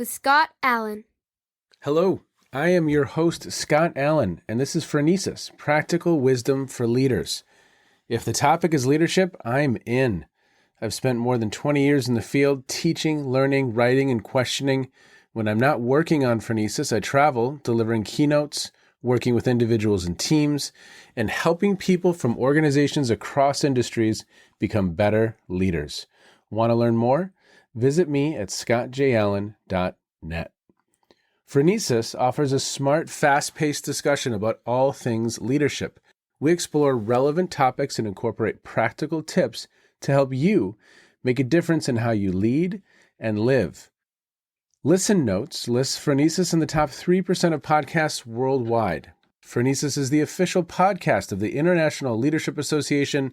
with Scott Allen. Hello, I am your host, Scott Allen, and this is Phronesis, Practical Wisdom for Leaders. If the topic is leadership, I'm in. I've spent more than 20 years in the field teaching, learning, writing, and questioning. When I'm not working on Phronesis, I travel, delivering keynotes, working with individuals and teams, and helping people from organizations across industries become better leaders. Want to learn more? Visit me at scottjallen.net. Phronesis offers a smart, fast-paced discussion about all things leadership. We explore relevant topics and incorporate practical tips to help you make a difference in how you lead and live. Listen Notes lists Phronesis in the top 3% of podcasts worldwide. Phronesis is the official podcast of the International Leadership Association.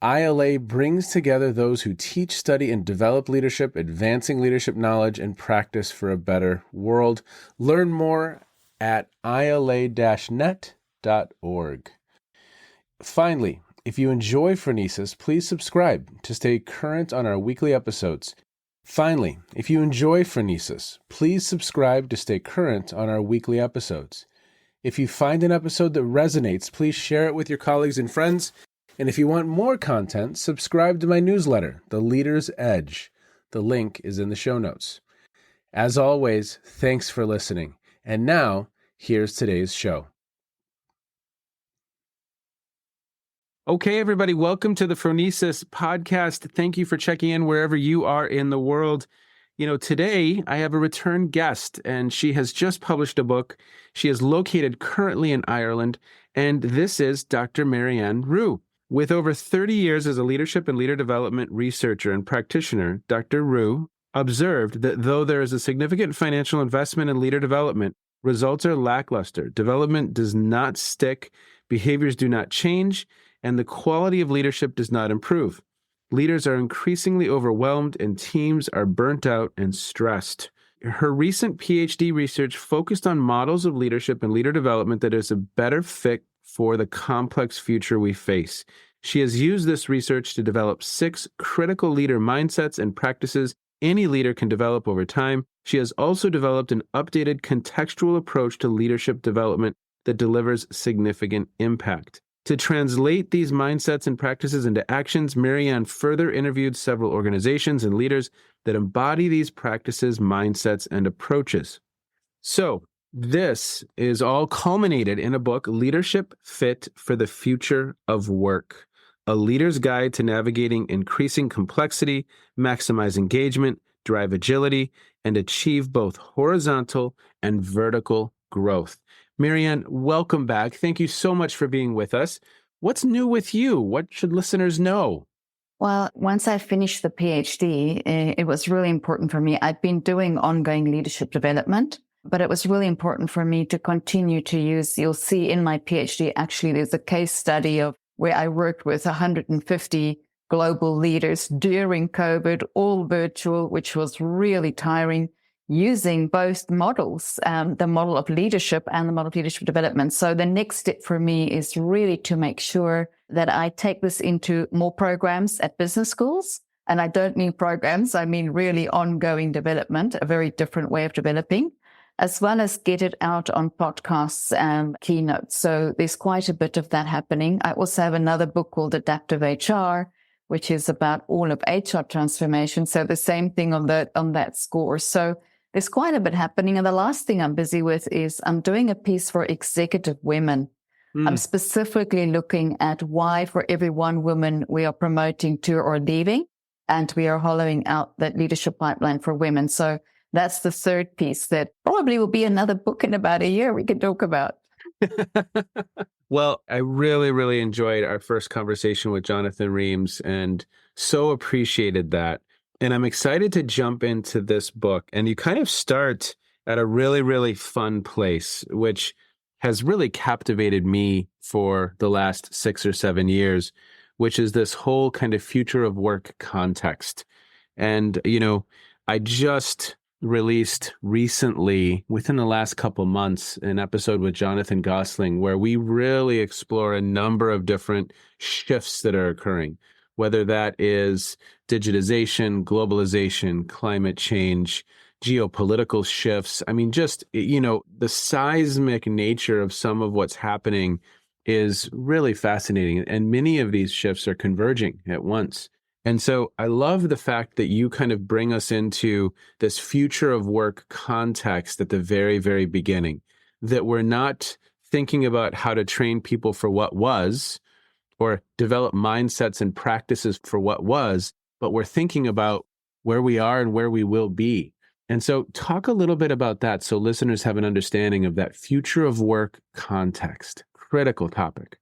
ILA brings together those who teach, study, and develop leadership, advancing leadership knowledge and practice for a better world. Learn more at ila-net.org. Finally, if you enjoy Phronesis, please subscribe to stay current on our weekly episodes. If you find an episode that resonates, please share it with your colleagues and friends. And if you want more content, subscribe to my newsletter, The Leader's Edge. The link is in the show notes. As always, thanks for listening. And now, here's today's show. Okay, everybody, welcome to the Phronesis podcast. Thank you for checking in wherever you are in the world. Today I have a return guest, and she has just published a book. She is located currently in Ireland, and this is Dr. Marianne Roux. With over 30 years as a leadership and leader development researcher and practitioner, Dr. Roux observed that though there is a significant financial investment in leader development, results are lackluster, development does not stick, behaviors do not change, and the quality of leadership does not improve. Leaders are increasingly overwhelmed and teams are burnt out and stressed. Her recent Ph.D. research focused on models of leadership and leader development that is a better fit for the complex future we face. She has used this research to develop 6 critical leader mindsets and practices any leader can develop over time. She has also developed an updated contextual approach to leadership development that delivers significant impact. To translate these mindsets and practices into actions, Marianne further interviewed several organizations and leaders that embody these practices, mindsets, and approaches. So, this is all culminated in a book, Leadership Fit for the Future of Work, a leader's guide to navigating increasing complexity, maximize engagement, drive agility, and achieve both horizontal and vertical growth. Marianne, welcome back. Thank you so much for being with us. What's new with you? What should listeners know? Well, once I finished the PhD, it was really important for me. I'd been doing ongoing leadership development, but it was really important for me to continue to use, you'll see in my PhD, actually, there's a case study of where I worked with 150 global leaders during COVID, all virtual, which was really tiring, using both models, the model of leadership and the model of leadership development. So the next step for me is really to make sure that I take this into more programs at business schools. And I don't mean programs, I mean really ongoing development, a very different way of developing, as well as get it out on podcasts and keynotes. So there's quite a bit of that happening. I also have another book called Adaptive HR, which is about all of HR transformation. So the same thing on that score. So there's quite a bit happening. And the last thing I'm busy with is I'm doing a piece for executive women. I'm specifically looking at why for every one woman we are promoting, 2 are leaving, and we are hollowing out that leadership pipeline for women. So that's the third piece that probably will be another book in about a year we can talk about. Well, I really, really enjoyed our first conversation with Jonathan Reams and so appreciated that. And I'm excited to jump into this book. And you kind of start at a really, really fun place, which has really captivated me for the last 6 or 7 years, which is this whole kind of future of work context. And, I just released recently, within the last couple months, an episode with Jonathan Gosling where we really explore a number of different shifts that are occurring, whether that is digitization, globalization, climate change, geopolitical shifts. I mean, just, the seismic nature of some of what's happening is really fascinating. And many of these shifts are converging at once. And so I love the fact that you kind of bring us into this future of work context at the very, very beginning, that we're not thinking about how to train people for what was or develop mindsets and practices for what was, but we're thinking about where we are and where we will be. And so talk a little bit about that so listeners have an understanding of that future of work context. Critical topic.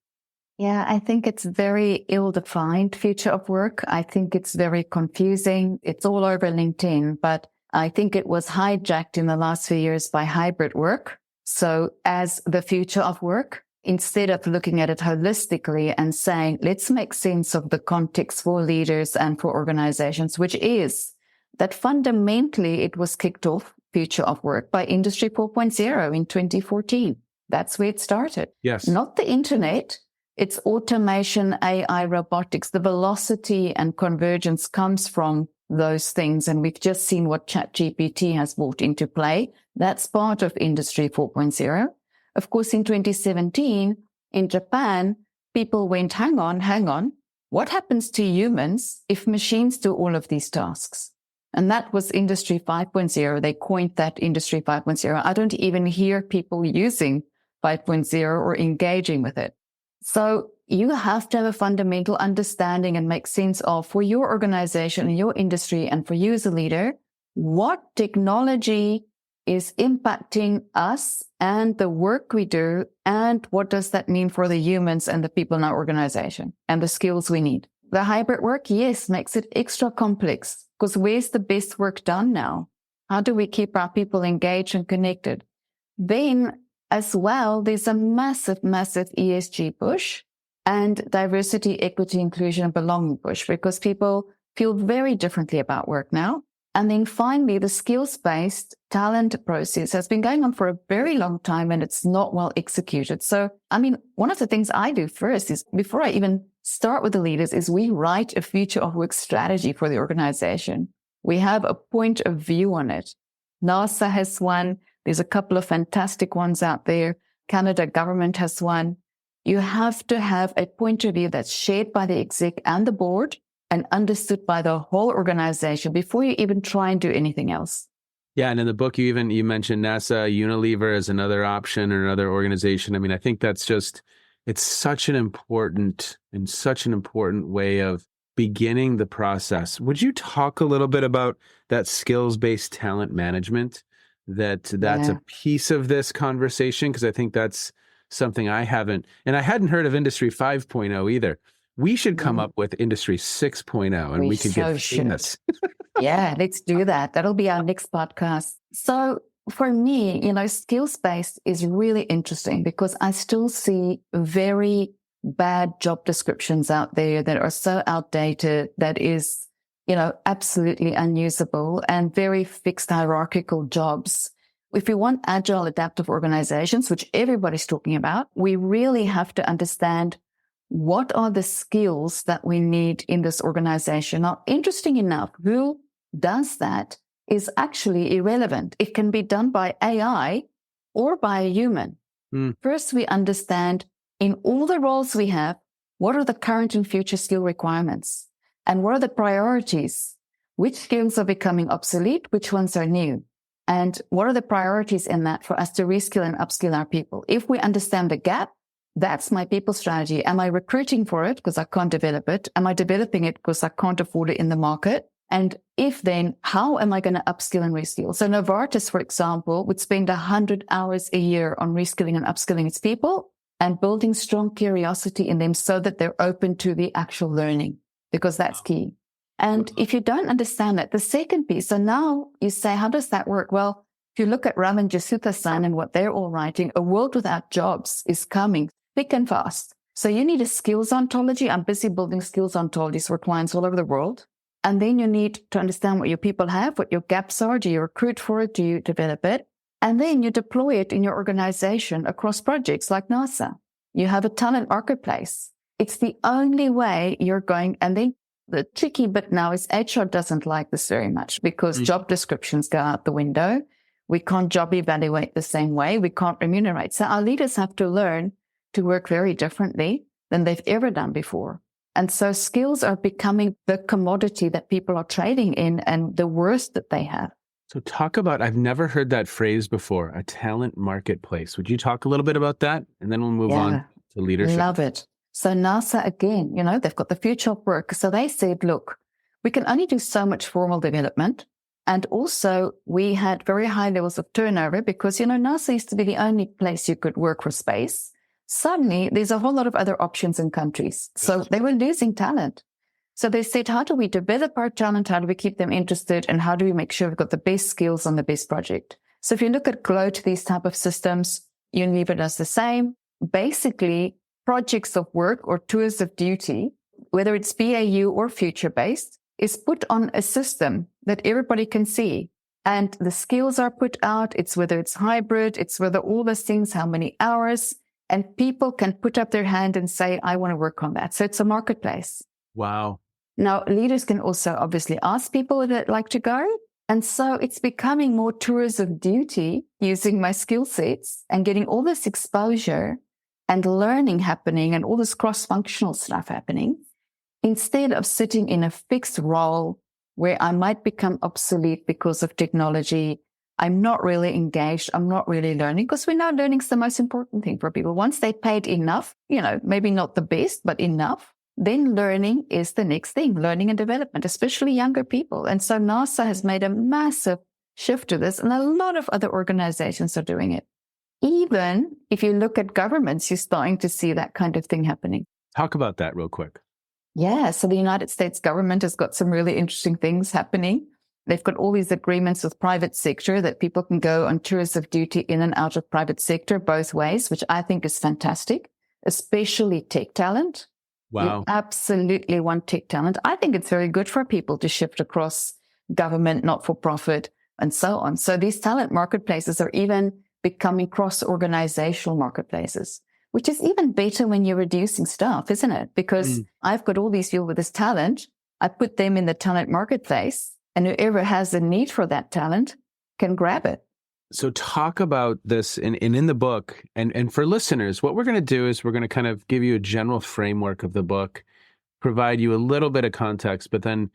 Yeah, I think it's very ill-defined, future of work. I think it's very confusing. It's all over LinkedIn, but I think it was hijacked in the last few years by hybrid work. So as the future of work, instead of looking at it holistically and saying, let's make sense of the context for leaders and for organizations, which is that fundamentally it was kicked off, future of work, by Industry 4.0 in 2014. That's where it started. Yes. Not the internet. It's automation, AI, robotics. The velocity and convergence comes from those things. And we've just seen what ChatGPT has brought into play. That's part of Industry 4.0. Of course, in 2017, in Japan, people went, hang on. What happens to humans if machines do all of these tasks? And that was Industry 5.0. They coined that Industry 5.0. I don't even hear people using 5.0 or engaging with it. So you have to have a fundamental understanding and make sense of, for your organization and your industry and for you as a leader, what technology is impacting us and the work we do, and what does that mean for the humans and the people in our organization and the skills we need. The hybrid work, yes, makes it extra complex, because where's the best work done now? How do we keep our people engaged and connected? Then as well, there's a massive, massive ESG push and diversity, equity, inclusion, and belonging push, because people feel very differently about work now. And then finally, the skills-based talent process has been going on for a very long time, and it's not well executed. So, I mean, one of the things I do first is, before I even start with the leaders, is we write a future of work strategy for the organization. We have a point of view on it. NASA has one. There's a couple of fantastic ones out there. Canada government has one. You have to have a point of view that's shared by the exec and the board and understood by the whole organization before you even try and do anything else. Yeah, and in the book, you mentioned NASA, Unilever as another option or another organization. I mean, I think that's just, it's such an important way of beginning the process. Would you talk a little bit about that skills-based talent management? That's a piece of this conversation, because I think that's something I hadn't heard of Industry 5.0 either. We should come up with Industry 6.0 and we could get famous. Yeah, let's do that. That'll be our next podcast. So for me, skills-based is really interesting, because I still see very bad job descriptions out there that are so outdated, that is, absolutely unusable, and very fixed hierarchical jobs. If we want agile, adaptive organizations, which everybody's talking about, we really have to understand what are the skills that we need in this organization. Now, interesting enough, who does that is actually irrelevant. It can be done by AI or by a human. First, we understand in all the roles we have, what are the current and future skill requirements? And what are the priorities? Which skills are becoming obsolete? Which ones are new? And what are the priorities in that for us to reskill and upskill our people? If we understand the gap, that's my people strategy. Am I recruiting for it because I can't develop it? Am I developing it because I can't afford it in the market? And if then, how am I going to upskill and reskill? So Novartis, for example, would spend 100 hours a year on reskilling and upskilling its people and building strong curiosity in them so that they're open to the actual learning, because that's key. And if you don't understand that, the second piece, so now you say, how does that work? Well, if you look at Raman Jesuthasan and what they're all writing, a world without jobs is coming thick and fast. So you need a skills ontology. I'm busy building skills ontologies for clients all over the world. And then you need to understand what your people have, what your gaps are. Do you recruit for it? Do you develop it? And then you deploy it in your organization across projects like NASA. You have a talent marketplace. It's the only way you're going. And then The tricky bit now is HR doesn't like this very much because job descriptions go out the window. We can't job evaluate the same way. We can't remunerate. So our leaders have to learn to work very differently than they've ever done before. And so skills are becoming the commodity that people are trading in and the worth that they have. So talk about, I've never heard that phrase before, a talent marketplace. Would you talk a little bit about that? And then we'll move on to leadership. Love it. So NASA, again, they've got the future of work. So they said, look, we can only do so much formal development. And also we had very high levels of turnover because, NASA used to be the only place you could work for space. Suddenly there's a whole lot of other options in countries. So they were losing talent. So they said, how do we develop our talent? How do we keep them interested? And how do we make sure we've got the best skills on the best project? So if you look at GLOAT, these type of systems, Unilever does the same. Basically, projects of work or tours of duty, whether it's BAU or future-based, is put on a system that everybody can see. And the skills are put out. It's whether it's hybrid, it's whether all those things, how many hours, and people can put up their hand and say, I want to work on that. So it's a marketplace. Wow. Now, leaders can also obviously ask people that like to go. And so it's becoming more tours of duty using my skill sets and getting all this exposure and learning happening and all this cross-functional stuff happening instead of sitting in a fixed role where I might become obsolete because of technology. I'm not really engaged. I'm not really learning because we know learning's the most important thing for people. Once they paid enough, maybe not the best, but enough, then learning is the next thing, learning and development, especially younger people. And so NASA has made a massive shift to this, and a lot of other organizations are doing it. Even if you look at governments, you're starting to see that kind of thing happening. Talk about that real quick. Yeah, so the United States government has got some really interesting things happening. They've got all these agreements with private sector that people can go on tours of duty in and out of private sector both ways, which I think is fantastic, especially tech talent. Wow. You absolutely want tech talent. I think it's very good for people to shift across government, not-for-profit, and so on. So these talent marketplaces are even becoming cross-organizational marketplaces, which is even better when you're reducing staff, isn't it? Because I've got all these people with this talent. I put them in the talent marketplace, and whoever has a need for that talent can grab it. So talk about this in the book. And for listeners, what we're going to do is we're going to kind of give you a general framework of the book, provide you a little bit of context, but then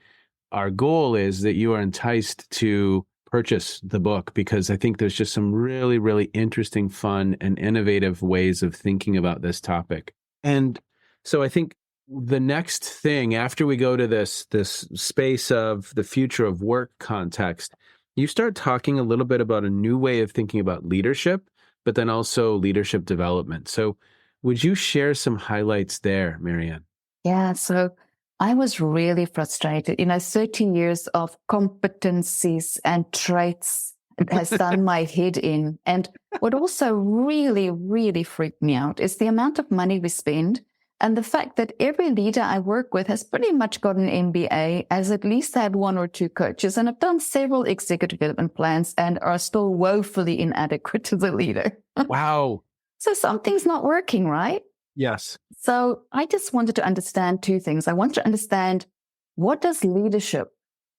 our goal is that you are enticed to purchase the book because I think there's just some really, really interesting, fun, and innovative ways of thinking about this topic. And so I think the next thing after we go to this space of the future of work context, you start talking a little bit about a new way of thinking about leadership, but then also leadership development. So would you share some highlights there, Marianne? Yeah, so I was really frustrated. 13 years of competencies and traits has done my head in. And what also really, really freaked me out is the amount of money we spend and the fact that every leader I work with has pretty much got an MBA, has at least had one or two coaches, and have done several executive development plans and are still woefully inadequate as a leader. Wow. So something's not working, right? Yes. So I just wanted to understand two things. I want to understand, what does leadership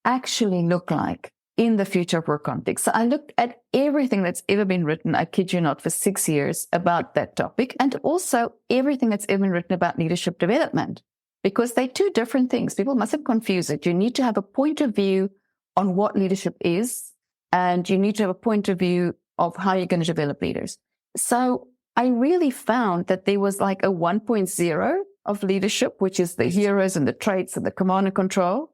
actually look like in the future of work context? So I looked at everything that's ever been written, I kid you not, for 6 years about that topic, and also everything that's ever been written about leadership development, because they're two different things. People mustn't confuse it. You need to have a point of view on what leadership is, and you need to have a point of view of how you're going to develop leaders. So I really found that there was like a 1.0 of leadership, which is the heroes and the traits and the command and control.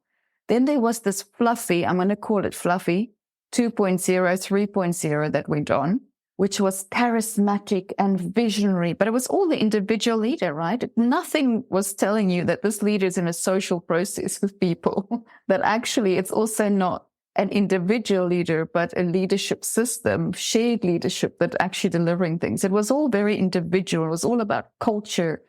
Then there was this fluffy, I'm going to call it fluffy, 2.0, 3.0 that went on, which was charismatic and visionary, but it was all the individual leader, right? Nothing was telling you that this leader is in a social process with people, that actually it's also not an individual leader, but a leadership system, shared leadership that actually delivering things. It was all very individual. It was all about culture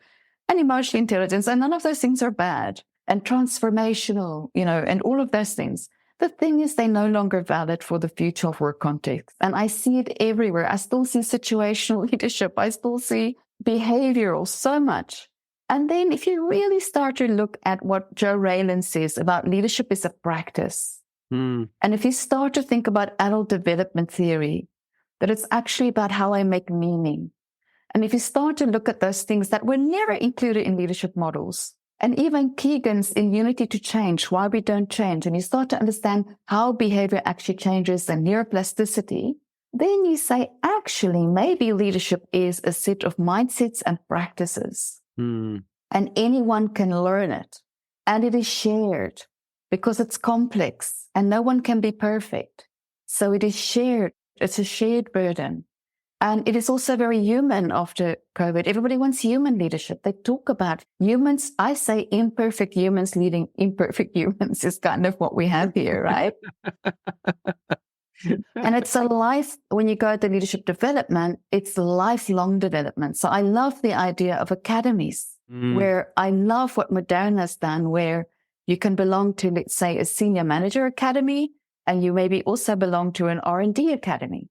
and emotional intelligence. And none of those things are bad and transformational, and all of those things. The thing is, they're no longer valid for the future of work context. And I see it everywhere. I still see situational leadership. I still see behavioral so much. And then if you really start to look at what Joe Raylan says about leadership is a practice, and if you start to think about adult development theory, that it's actually about how I make meaning. And if you start to look at those things that were never included in leadership models, and even Keegan's immunity to change, why we don't change, and you start to understand how behavior actually changes and neuroplasticity, then you say, actually, maybe leadership is a set of mindsets and practices. And anyone can learn it. And it is shared because it's complex and no one can be perfect. So it is shared. It's a shared burden. And it is also very human after COVID. Everybody wants human leadership. They talk about humans. I say imperfect humans leading imperfect humans is kind of what we have here, right? And it's a life, when you go to leadership development, it's lifelong development. So I love the idea of academies, where I love what Moderna has done, where you can belong to, let's say, a senior manager academy, and you maybe also belong to an R&D academy.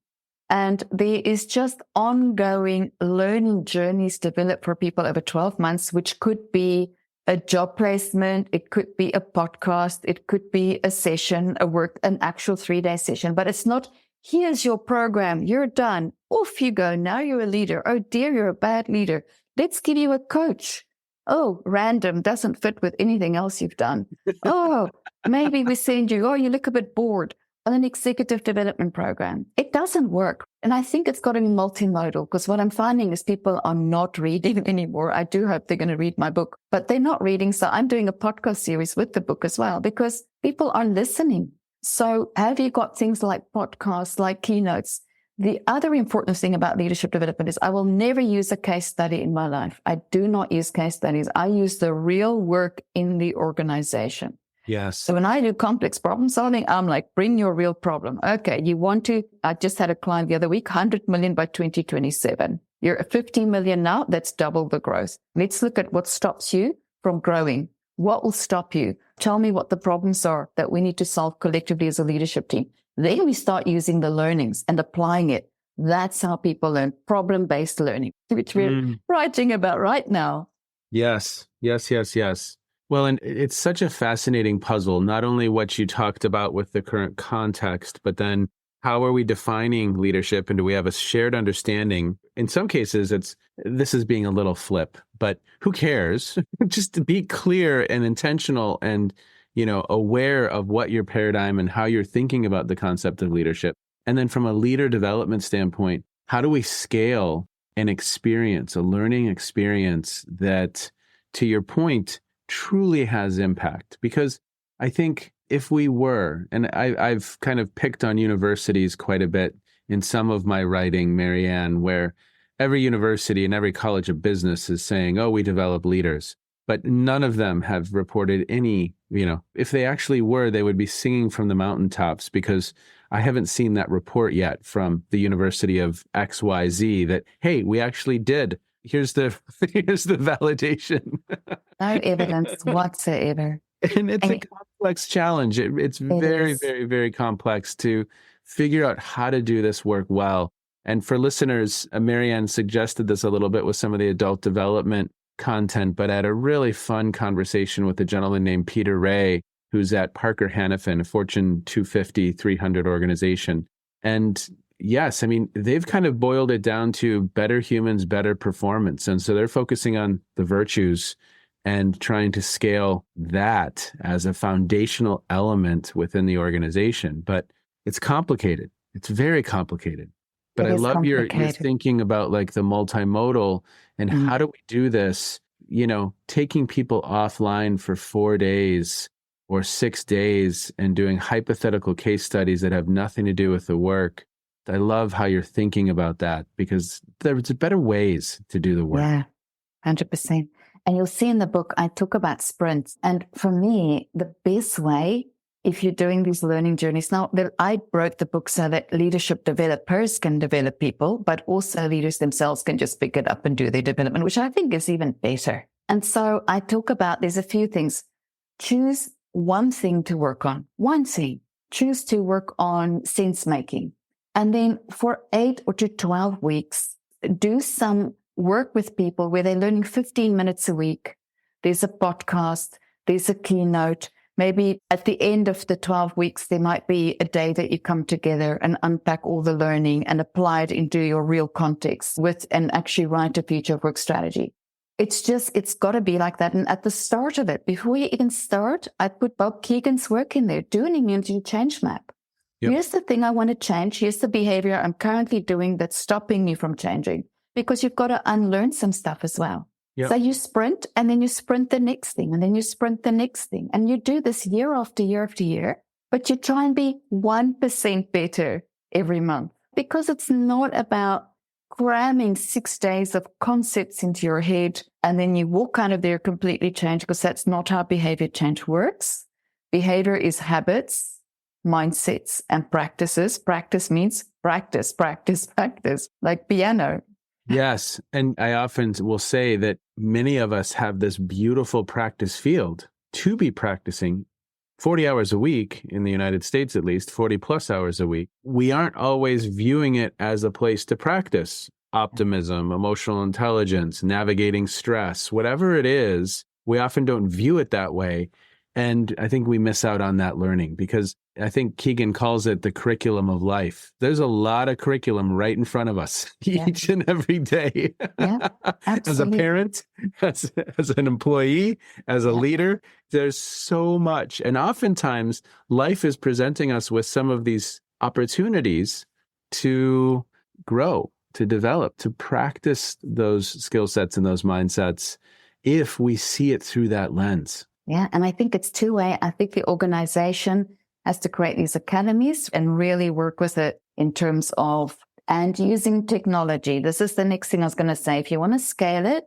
And there is just ongoing learning journeys developed for people over 12 months, which could be a job placement, it could be a podcast, it could be a session, an actual 3-day session. But it's not, here's your program, you're done, off you go, now you're a leader. Oh dear, you're a bad leader. Let's give you a coach. Oh, random, doesn't fit with anything else you've done. Oh, maybe we send you, you look a bit bored, on an executive development program. It doesn't work. And I think it's got to be multimodal, because what I'm finding is people are not reading anymore. I do hope they're going to read my book, but they're not reading. So I'm doing a podcast series with the book as well, because people are listening. So have you got things like podcasts, like keynotes? The other important thing about leadership development is I will never use a case study in my life. I do not use case studies. I use the real work in the organization. Yes. So when I do complex problem solving, I'm like, bring your real problem. Okay, I just had a client the other week, 100 million by 2027. You're at 50 million now, that's double the growth. Let's look at what stops you from growing. What will stop you? Tell me what the problems are that we need to solve collectively as a leadership team. Then we start using the learnings and applying it. That's how people learn, problem-based learning, which we're writing about right now. Yes. Well, and it's such a fascinating puzzle, not only what you talked about with the current context, but then how are we defining leadership, and do we have a shared understanding? In some cases, this is being a little flip, but who cares? Just to be clear and intentional and, aware of what your paradigm and how you're thinking about the concept of leadership. And then from a leader development standpoint, how do we scale an experience, a learning experience that, to your point, truly has impact? Because I think if we were, and I've kind of picked on universities quite a bit in some of my writing, Marianne, where every university and every college of business is saying, we develop leaders, but none of them have reported any, if they actually were, they would be singing from the mountaintops, because I haven't seen that report yet from the University of XYZ that, hey, we actually did. Here's the validation. No evidence whatsoever. And it's a complex challenge. It's very, very, very complex to figure out how to do this work well. And for listeners, Marianne suggested this a little bit with some of the adult development content, but I had a really fun conversation with a gentleman named Peter Ray, who's at Parker Hannifin, a Fortune 250, 300 organization. And yes, I mean, they've kind of boiled it down to better humans, better performance. And so they're focusing on the virtues and trying to scale that as a foundational element within the organization. But it's complicated. It's very complicated. But I love your thinking about like the multimodal and how do we do this, taking people offline for 4 days or 6 days and doing hypothetical case studies that have nothing to do with the work. I love how you're thinking about that, because there's better ways to do the work. Yeah, 100%. And you'll see in the book, I talk about sprints. And for me, the best way, if you're doing these learning journeys, now I wrote the book so that leadership developers can develop people, but also leaders themselves can just pick it up and do their development, which I think is even better. And so I talk about, there's a few things. Choose one thing to work on, one thing. Choose to work on sense making. And then for 8 or to 12 weeks, do some work with people where they're learning 15 minutes a week there's a podcast, there's a keynote. Maybe at the end of the 12 weeks, there might be a day that you come together and unpack all the learning and apply it into your real context and actually write a future work strategy. It's got to be like that. And at the start of it, before you even start, I put Bob Keegan's work in there, do an immunity change map. Yep. Here's the thing I want to change. Here's the behavior I'm currently doing that's stopping me from changing, because you've got to unlearn some stuff as well. Yep. So you sprint, and then you sprint the next thing, and then you sprint the next thing. And you do this year after year after year, but you try and be 1% better every month, because it's not about cramming 6 days of concepts into your head and then you walk out of there completely changed, because that's not how behavior change works. Behavior is habits, mindsets, and practices. Practice means practice, practice, practice, like piano. Yes. And I often will say that many of us have this beautiful practice field to be practicing 40 hours a week in the United States, at least 40 plus hours a week. We aren't always viewing it as a place to practice optimism, emotional intelligence, navigating stress, whatever it is. We often don't view it that way. And I think we miss out on that learning, because I think Keegan calls it the curriculum of life. There's a lot of curriculum right in front of us each and every day. Yeah, as a parent, as an employee, as a leader, there's so much. And oftentimes life is presenting us with some of these opportunities to grow, to develop, to practice those skill sets and those mindsets if we see it through that lens. Yeah, and I think it's two-way. I think the organization has to create these academies and really work with it in terms of, and using technology. This is the next thing I was going to say. If you want to scale it,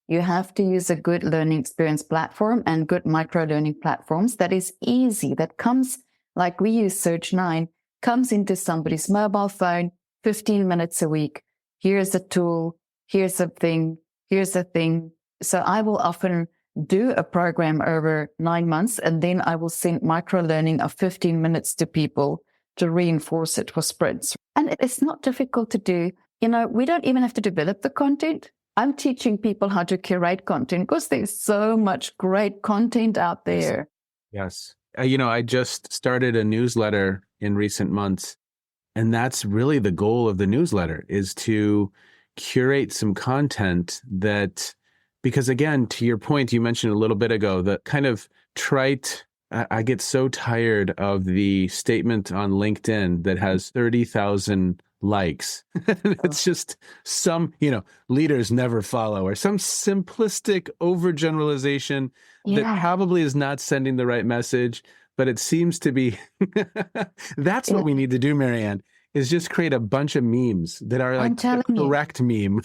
you have to use a good learning experience platform and good micro-learning platforms that is easy, that comes, like we use Search9, comes into somebody's mobile phone, 15 minutes a week. Here's a tool, here's a thing, here's a thing. So I will often do a program over 9 months, and then I will send micro-learning of 15 minutes to people to reinforce it for sprints. And it's not difficult to do. You know, we don't even have to develop the content. I'm teaching people how to curate content, because there's so much great content out there. Yes. I just started a newsletter in recent months, and that's really the goal of the newsletter, is to curate some content that, because again, to your point, you mentioned a little bit ago, the kind of trite, I get so tired of the statement on LinkedIn that has 30,000 likes. It's just some, leaders never follow, or some simplistic overgeneralization that probably is not sending the right message, but it seems to be. That's what we need to do, Marianne, is just create a bunch of memes that are like the correct meme.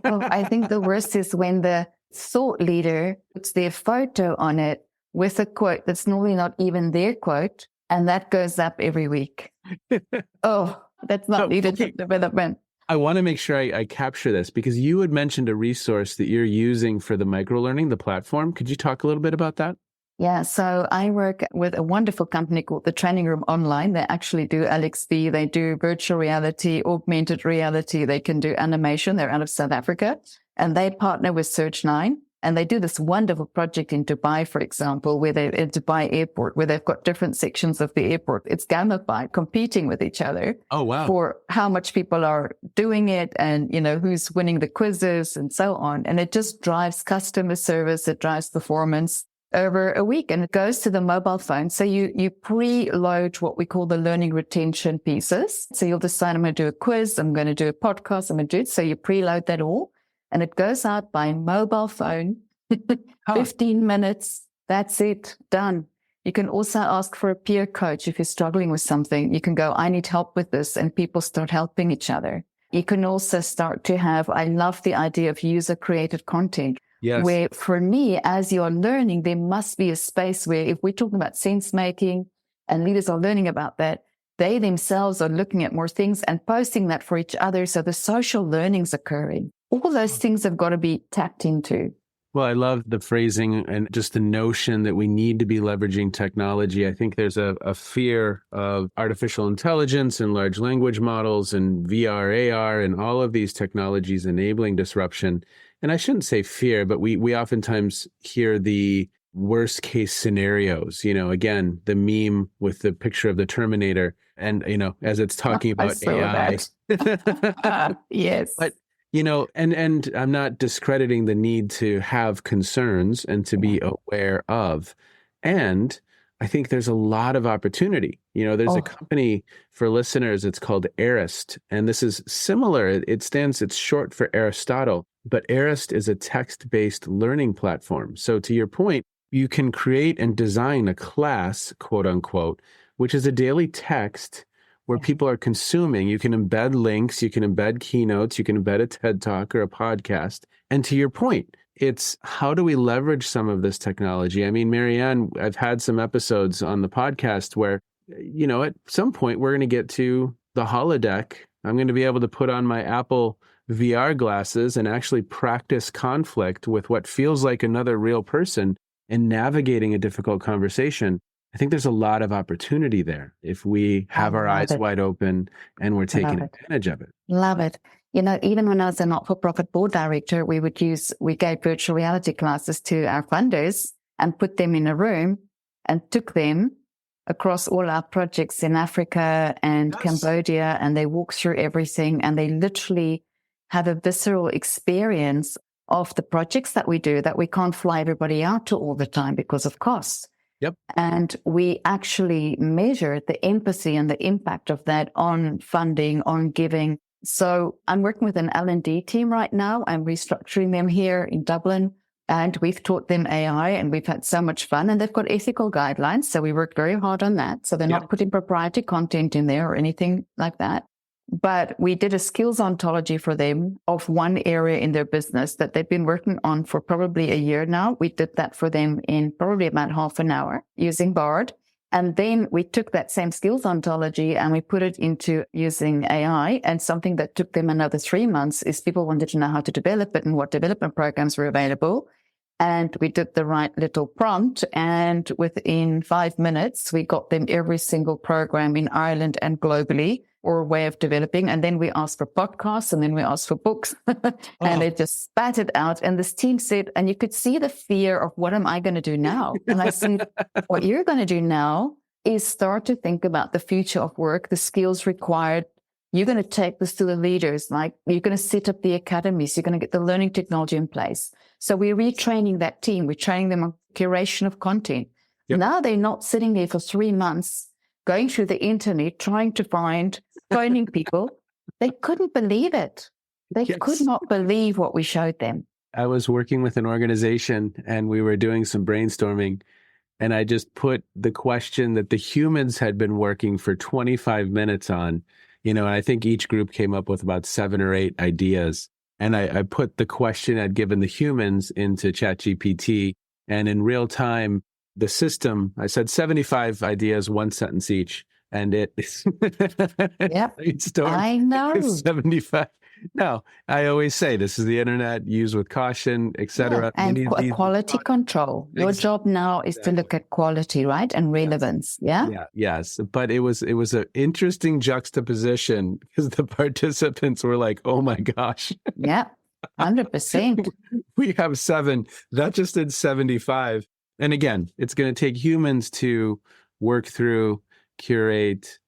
I think the worst is when the thought leader puts their photo on it with a quote that's normally not even their quote, and that goes up every week. That's not leadership development. I want to make sure I capture this, because you had mentioned a resource that you're using for the microlearning, the platform. Could you talk a little bit about that? Yeah, so I work with a wonderful company called The Training Room Online. They actually do LXP, they do virtual reality, augmented reality, they can do animation. They're out of South Africa, and they partner with Search9, and they do this wonderful project in Dubai, for example, where they're in Dubai airport, where they've got different sections of the airport. It's gamified, competing with each other. Oh, wow. For how much people are doing it, and, who's winning the quizzes and so on. And it just drives customer service, it drives performance over a week, and it goes to the mobile phone. So you preload what we call the learning retention pieces. So you'll decide, I'm going to do a quiz, I'm going to do a podcast, I'm going to do it. So you preload that all, and it goes out by mobile phone, 15 minutes. That's it, done. You can also ask for a peer coach if you're struggling with something. You can go, I need help with this, and people start helping each other. You can also start to have, I love the idea of user-created content. Yes. Where for me, as you're learning, there must be a space where, if we're talking about sense making and leaders are learning about that, they themselves are looking at more things and posting that for each other. So the social learning's occurring. All those things have got to be tapped into. Well, I love the phrasing and just the notion that we need to be leveraging technology. I think there's a fear of artificial intelligence and large language models and VR, AR, and all of these technologies enabling disruption. and I shouldn't say fear, but we oftentimes hear the worst case scenarios, again, the meme with the picture of the Terminator and, as it's talking I about saw AI. that. Yes. But, and I'm not discrediting the need to have concerns and to be aware of. And I think there's a lot of opportunity. There's a company for listeners, it's called Arist. And this is similar. It's short for Aristotle, but Arist is a text-based learning platform. So to your point, you can create and design a class, quote unquote, which is a daily text where people are consuming. You can embed links, you can embed keynotes, you can embed a TED Talk or a podcast. And to your point, it's how do we leverage some of this technology? I mean, Marianne, I've had some episodes on the podcast where, at some point we're going to get to the holodeck. I'm going to be able to put on my Apple VR glasses and actually practice conflict with what feels like another real person and navigating a difficult conversation. I think there's a lot of opportunity there if we have our eyes wide open and we're taking advantage of it. Love it. Even when I was a not-for-profit board director, we gave virtual reality classes to our funders and put them in a room and took them across all our projects in Africa and Cambodia, and they walk through everything and they literally have a visceral experience of the projects that we do that we can't fly everybody out to all the time because of cost. Yep. And we actually measure the empathy and the impact of that on funding, on giving. So I'm working with an L&D team right now. I'm restructuring them here in Dublin, and we've taught them AI and we've had so much fun, and they've got ethical guidelines. So we work very hard on that. So they're not putting proprietary content in there or anything like that. But we did a skills ontology for them of one area in their business that they've been working on for probably a year now. We did that for them in probably about half an hour using Bard. And then we took that same skills ontology and we put it into using AI. And something that took them another 3 months is people wanted to know how to develop it and what development programs were available. And we did the right little prompt. And within 5 minutes, we got them every single program in Ireland and globally or way of developing. And then we asked for podcasts and then we asked for books and they just spat it out. And this team said, and you could see the fear of what am I going to do now? And I said, what you're going to do now is start to think about the future of work, the skills required. You're going to take this to the leaders, like you're going to set up the academies, you're going to get the learning technology in place. So we're retraining that team. We're training them on curation of content. Yep. Now they're not sitting there for 3 months going through the internet, trying to find, phoning people. They couldn't believe it. They could not believe what we showed them. I was working with an organization and we were doing some brainstorming, and I just put the question that the humans had been working for 25 minutes on, and I think each group came up with about 7 or 8 ideas. And I put the question I'd given the humans into ChatGPT, and in real time, the system, I said 75 ideas, 1 sentence each. And it, I know. 75. No, I always say this is the internet, used with caution, etc. And quality control. Your job now is to look at quality, right? And relevance. Yes. But it was an interesting juxtaposition because the participants were like, oh my gosh. 100%. We have 7. That just did 75. And again, it's going to take humans to work through, curate,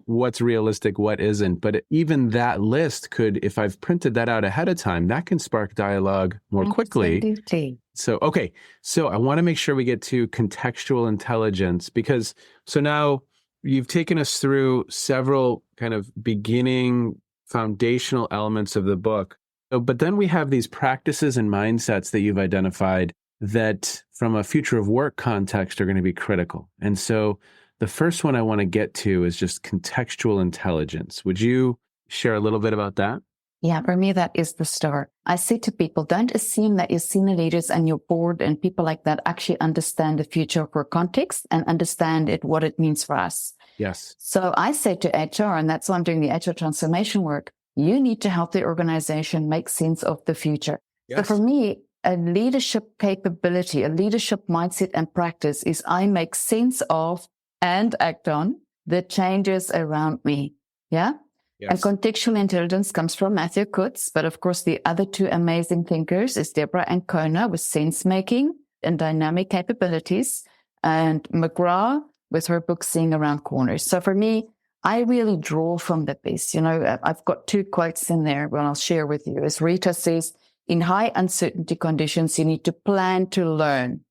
what's realistic, what isn't. But even that list could, if I've printed that out ahead of time, that can spark dialogue more quickly. Absolutely. So, okay. So I want to make sure we get to contextual intelligence because so now you've taken us through several kind of beginning foundational elements of the book. But then we have these practices and mindsets that you've identified that from a future of work context are going to be critical. And so the first one I want to get to is just contextual intelligence. Would you share a little bit about that? Yeah, for me, that is the start. I say to people, don't assume that your senior leaders and your board and people like that actually understand the future of work context and understand what it means for us. Yes. So I say to HR, and that's why I'm doing the HR transformation work, you need to help the organization make sense of the future. Yes. So for me, a leadership capability, a leadership mindset and practice is I make sense of and act on the changes around me. Yeah. And Yes. contextual intelligence comes from Matthew Kutz, but of course the other two amazing thinkers is Deborah Ancona with sense making and dynamic capabilities, and McGrath with her book Seeing Around Corners. So for me, I really draw from the piece. I've got two quotes in there when I'll share with you. As Rita says, in high uncertainty conditions, you need to plan to learn,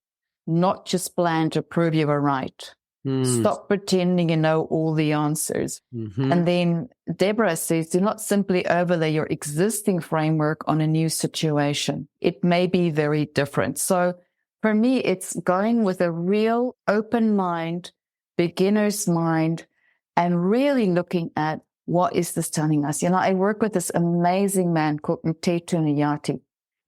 not just plan to prove you were right. Stop pretending you know all the answers. Mm-hmm. And then Deborah says, do not simply overlay your existing framework on a new situation. It may be very different. So for me, it's going with a real open mind, beginner's mind, and really looking at what is this telling us. I work with this amazing man called Mteto Nyati.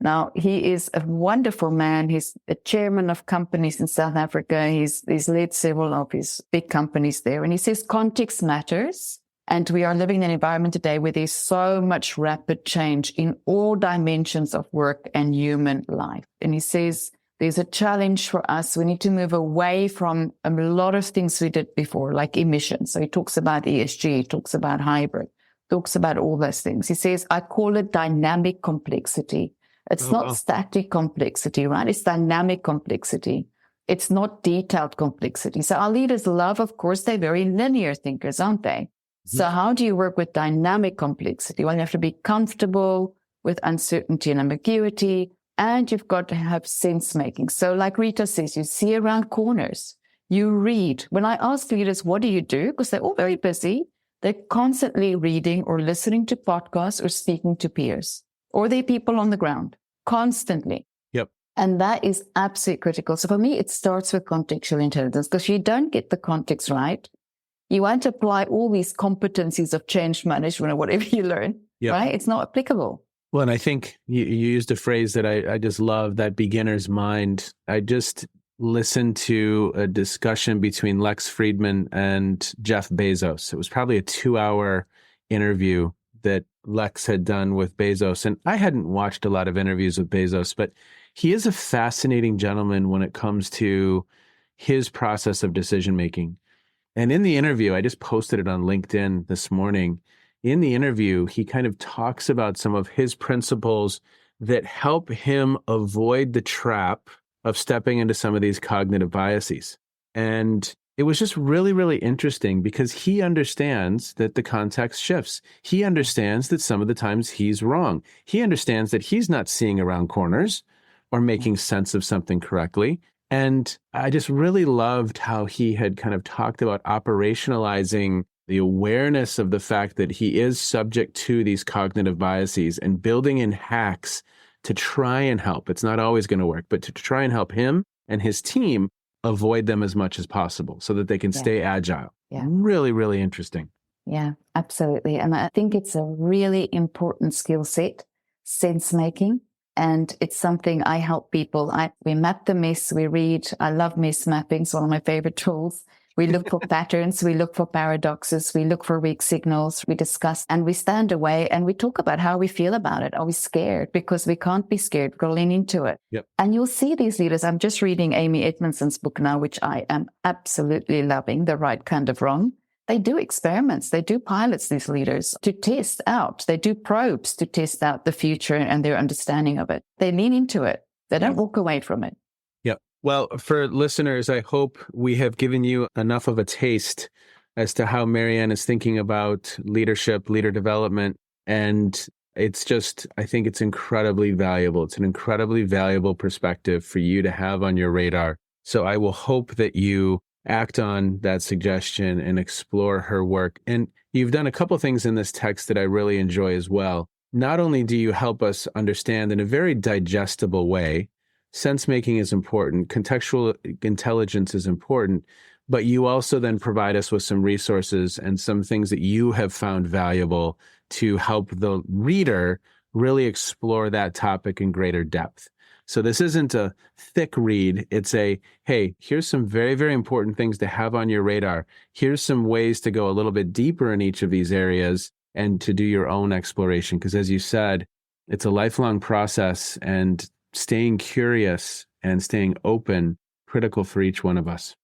Now, he is a wonderful man. He's a chairman of companies in South Africa. He's led several of his big companies there. And he says context matters. And we are living in an environment today where there's so much rapid change in all dimensions of work and human life. And he says there's a challenge for us. We need to move away from a lot of things we did before, like emissions. So he talks about ESG, he talks about hybrid, talks about all those things. He says, I call it dynamic complexity. It's not static complexity, right? It's dynamic complexity. It's not detailed complexity. So our leaders love, of course, they're very linear thinkers, aren't they? Mm-hmm. So how do you work with dynamic complexity? Well, you have to be comfortable with uncertainty and ambiguity, and you've got to have sense making. So like Rita says, you see around corners, you read. When I ask leaders, what do you do? Because they're all very busy. They're constantly reading or listening to podcasts or speaking to peers, or they're people on the ground. Constantly. Yep. And that is absolutely critical. So for me, it starts with contextual intelligence, because if you don't get the context right, you won't apply all these competencies of change management or whatever you learn, right? It's not applicable. Well, and I think you used a phrase that I just love, that beginner's mind. I just listened to a discussion between Lex Friedman and Jeff Bezos. It was probably a 2-hour interview that Lex had done with Bezos. And I hadn't watched a lot of interviews with Bezos, but he is a fascinating gentleman when it comes to his process of decision-making. And in the interview, I just posted it on LinkedIn this morning. In the interview, he kind of talks about some of his principles that help him avoid the trap of stepping into some of these cognitive biases. And it was just really, really interesting because he understands that the context shifts. He understands that some of the times he's wrong. He understands that he's not seeing around corners or making sense of something correctly. And I just really loved how he had kind of talked about operationalizing the awareness of the fact that he is subject to these cognitive biases and building in hacks to try and help. It's not always going to work, but to try and help him and his team avoid them as much as possible so that they can stay agile. Yeah. Really, really interesting. Yeah, absolutely. And I think it's a really important skill set, sense making. And it's something I help people. We map the mess, we read. I love mess mapping. It's one of my favorite tools. We look for patterns, we look for paradoxes, we look for weak signals, we discuss, and we stand away and we talk about how we feel about it. Are we scared? Because we can't be scared. We've got to lean into it. Yep. And you'll see these leaders. I'm just reading Amy Edmondson's book now, which I am absolutely loving, The Right Kind of Wrong. They do experiments. They do pilots, these leaders, to test out. They do probes to test out the future and their understanding of it. They lean into it. They don't walk away from it. Well, for listeners, I hope we have given you enough of a taste as to how Marianne is thinking about leadership, leader development. And it's just, I think it's incredibly valuable. It's an incredibly valuable perspective for you to have on your radar. So I will hope that you act on that suggestion and explore her work. And you've done a couple things in this text that I really enjoy as well. Not only do you help us understand in a very digestible way, sense making is important, contextual intelligence is important, but you also then provide us with some resources and some things that you have found valuable to help the reader really explore that topic in greater depth. So this isn't a thick read. It's hey, here's some very, very important things to have on your radar. Here's some ways to go a little bit deeper in each of these areas and to do your own exploration. Because as you said, it's a lifelong process, and staying curious and staying open, critical for each one of us.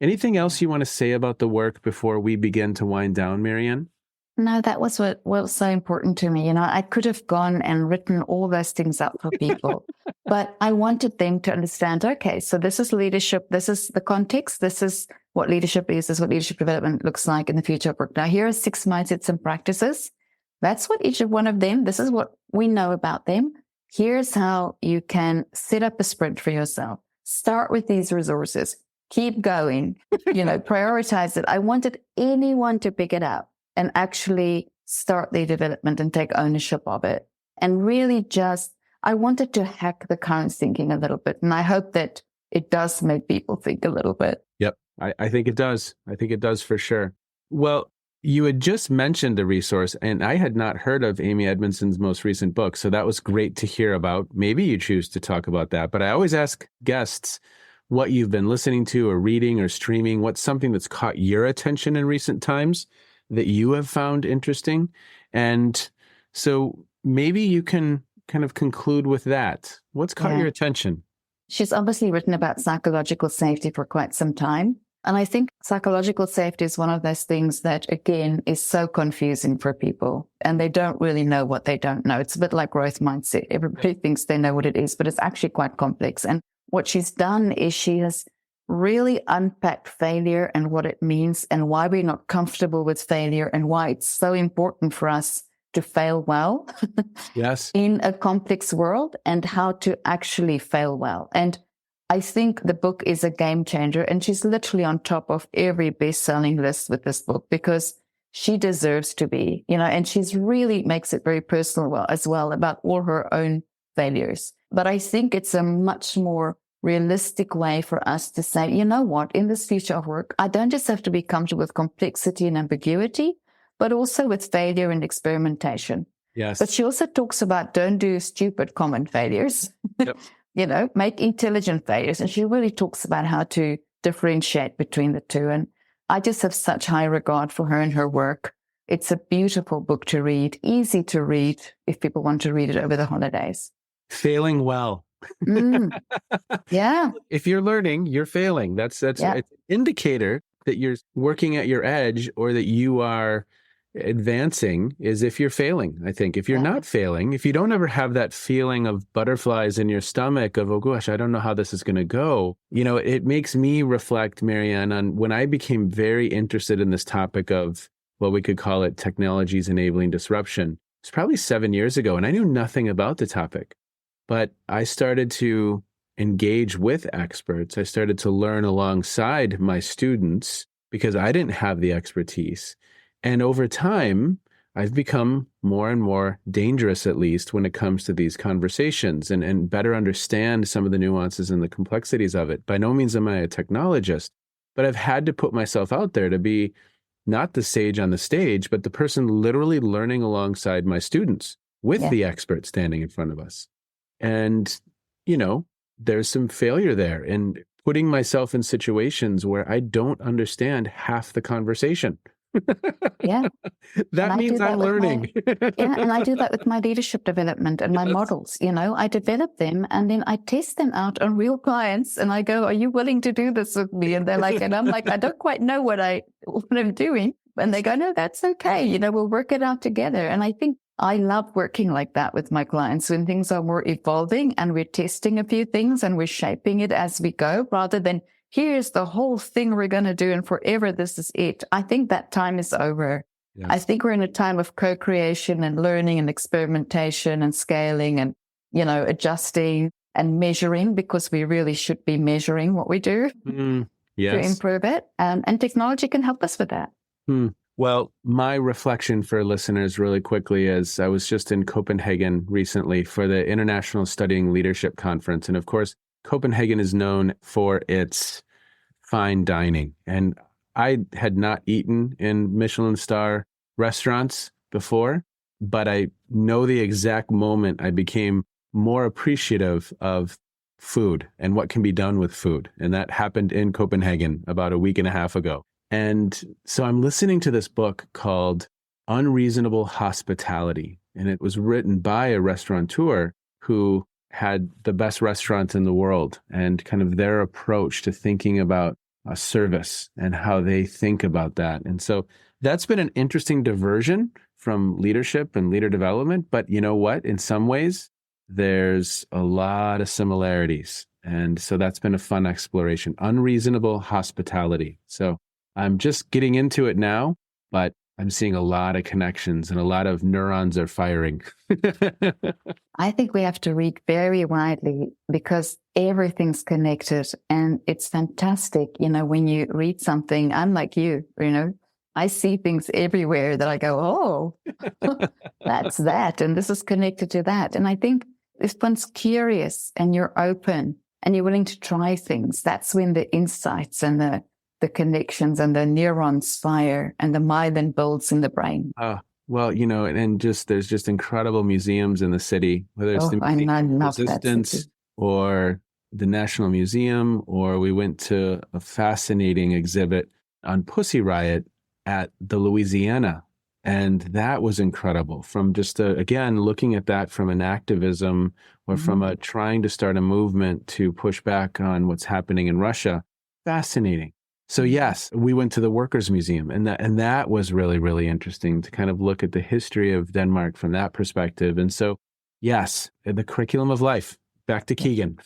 Anything else you want to say about the work before we begin to wind down, Marianne? No, that was what was so important to me. I could have gone and written all those things up for people, but I wanted them to understand, okay, so this is leadership. This is the context. This is what leadership is. This is what leadership development looks like in the future of work. Now, here are 6 mindsets and practices. That's what each of one of them, this is what we know about them. Here's how you can set up a sprint for yourself. Start with these resources. Keep going, prioritize it. I wanted anyone to pick it up and actually start their development and take ownership of it. And really I wanted to hack the current thinking a little bit. And I hope that it does make people think a little bit. Yep. I think it does. I think it does for sure. Well, you had just mentioned a resource, and I had not heard of Amy Edmondson's most recent book. So that was great to hear about. Maybe you choose to talk about that. But I always ask guests what you've been listening to or reading or streaming. What's something that's caught your attention in recent times that you have found interesting? And so maybe you can kind of conclude with that. What's caught your attention? She's obviously written about psychological safety for quite some time. And I think psychological safety is one of those things that, again, is so confusing for people. And they don't really know what they don't know. It's a bit like growth mindset. Everybody thinks they know what it is, but it's actually quite complex. And what she's done is she has really unpacked failure and what it means and why we're not comfortable with failure and why it's so important for us to fail well in a complex world and how to actually fail well. And I think the book is a game changer, and she's literally on top of every best-selling list with this book because she deserves to be, and she's really makes it very personal as well about all her own failures. But I think it's a much more realistic way for us to say, you know what, in this future of work, I don't just have to be comfortable with complexity and ambiguity, but also with failure and experimentation. Yes. But she also talks about don't do stupid common failures, make intelligent failures. And she really talks about how to differentiate between the two. And I just have such high regard for her and her work. It's a beautiful book to read, easy to read if people want to read it over the holidays. Failing well. Yeah. If you're learning, you're failing. That's it's an indicator that you're working at your edge or that you are advancing is if you're failing. I think if you're not failing, if you don't ever have that feeling of butterflies in your stomach of, oh gosh, I don't know how this is going to go. It makes me reflect, Marianne, on when I became very interested in this topic of what we could call it technologies enabling disruption. It's probably 7 years ago, and I knew nothing about the topic. But I started to engage with experts. I started to learn alongside my students because I didn't have the expertise. And over time, I've become more and more dangerous, at least, when it comes to these conversations and better understand some of the nuances and the complexities of it. By no means am I a technologist, but I've had to put myself out there to be not the sage on the stage, but the person literally learning alongside my students with the expert standing in front of us. And, there's some failure there in putting myself in situations where I don't understand half the conversation. That means I'm learning. And I do that with my leadership development and my models. I develop them and then I test them out on real clients and I go, are you willing to do this with me? And they're like, and I'm like, I don't quite know what I'm doing. And they go, no, that's okay. We'll work it out together. And I think I love working like that with my clients when things are more evolving and we're testing a few things and we're shaping it as we go rather than here's the whole thing we're going to do and forever this is it. I think that time is over. Yes. I think we're in a time of co-creation and learning and experimentation and scaling and, adjusting and measuring because we really should be measuring what we do to improve it. And technology can help us with that. Well, my reflection for listeners really quickly is I was just in Copenhagen recently for the International Studying Leadership Conference. And of course, Copenhagen is known for its fine dining. And I had not eaten in Michelin star restaurants before, but I know the exact moment I became more appreciative of food and what can be done with food. And that happened in Copenhagen about a week and a half ago. And so I'm listening to this book called Unreasonable Hospitality. And it was written by a restaurateur who had the best restaurants in the world and kind of their approach to thinking about a service and how they think about that. And so That's been an interesting diversion from leadership and leader development. But you know what? In some ways, there's a lot of similarities. And so that's been a fun exploration. Unreasonable hospitality. So I'm just getting into it now, but I'm seeing a lot of connections and a lot of neurons are firing. I think we have to read very widely because everything's connected and it's fantastic. When you read something, I'm like you, I see things everywhere that I go, oh, that's that. And this is connected to that. And I think if one's curious and you're open and you're willing to try things, that's when the insights and the connections and the neurons fire and the myelin builds in the brain. Well, and there's just incredible museums in the city, whether it's the Museum of Resistance or the National Museum, or we went to a fascinating exhibit on Pussy Riot at the Louisiana. And that was incredible from just, again, looking at that from an activism or from a trying to start a movement to push back on what's happening in Russia. Fascinating. So yes, we went to the Workers' Museum, and that was really, really interesting to kind of look at the history of Denmark from that perspective. And so, yes, the curriculum of life, back to Keegan.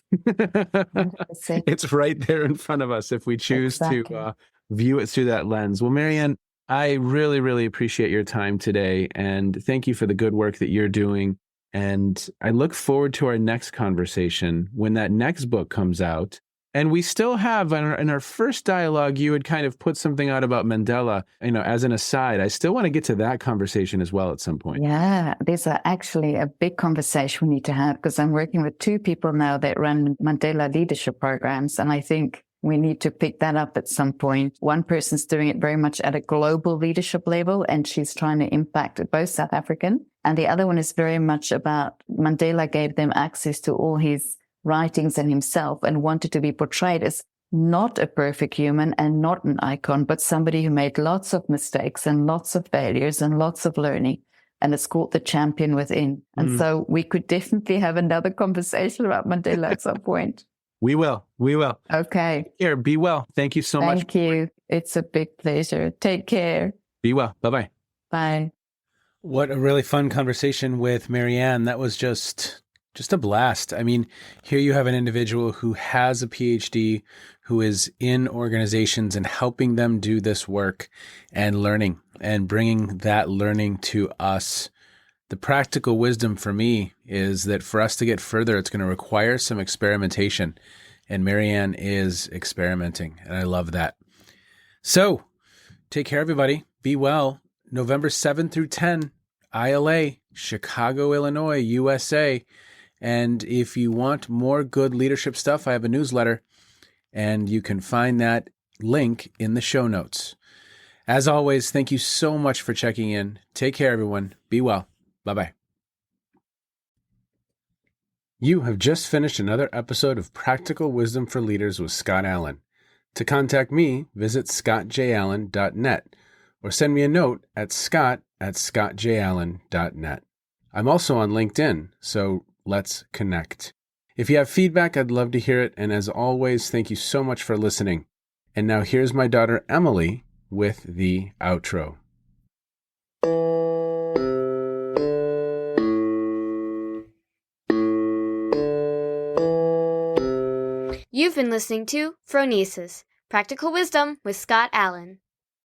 It's right there in front of us if we choose to view it through that lens. Well, Marianne, I really, really appreciate your time today, and thank you for the good work that you're doing. And I look forward to our next conversation when that next book comes out. And we still have, in our first dialogue, you had kind of put something out about Mandela, as an aside. I still want to get to that conversation as well at some point. Yeah, there's actually a big conversation we need to have because I'm working with two people now that run Mandela leadership programs. And I think we need to pick that up at some point. One person's doing it very much at a global leadership level, and she's trying to impact both South African. And the other one is very much about Mandela gave them access to all his writings and himself and wanted to be portrayed as not a perfect human and not an icon, but somebody who made lots of mistakes and lots of failures and lots of learning. And it's called The Champion Within. And so we could definitely have another conversation about Mandela at some point. We will. Okay. Here, be well. Thank you so much. Thank you. It's a big pleasure. Take care. Be well. Bye-bye. Bye. What a really fun conversation with Marianne. That was just a blast. I mean, here you have an individual who has a PhD, who is in organizations and helping them do this work and learning and bringing that learning to us. The practical wisdom for me is that for us to get further, it's going to require some experimentation. And Marianne is experimenting, and I love that. So take care, everybody. Be well. November 7 through 10, ILA, Chicago, Illinois, USA. And if you want more good leadership stuff, I have a newsletter, and you can find that link in the show notes. As always, thank you so much for checking in. Take care, everyone. Be well. Bye-bye. You have just finished another episode of Practical Wisdom for Leaders with Scott Allen. To contact me, visit scottjallen.net or send me a note at scott@scottjallen.net. I'm also on LinkedIn, so let's connect. If you have feedback, I'd love to hear it. And as always, thank you so much for listening. And now here's my daughter, Emily, with the outro. You've been listening to Phronesis, Practical Wisdom with Scott Allen.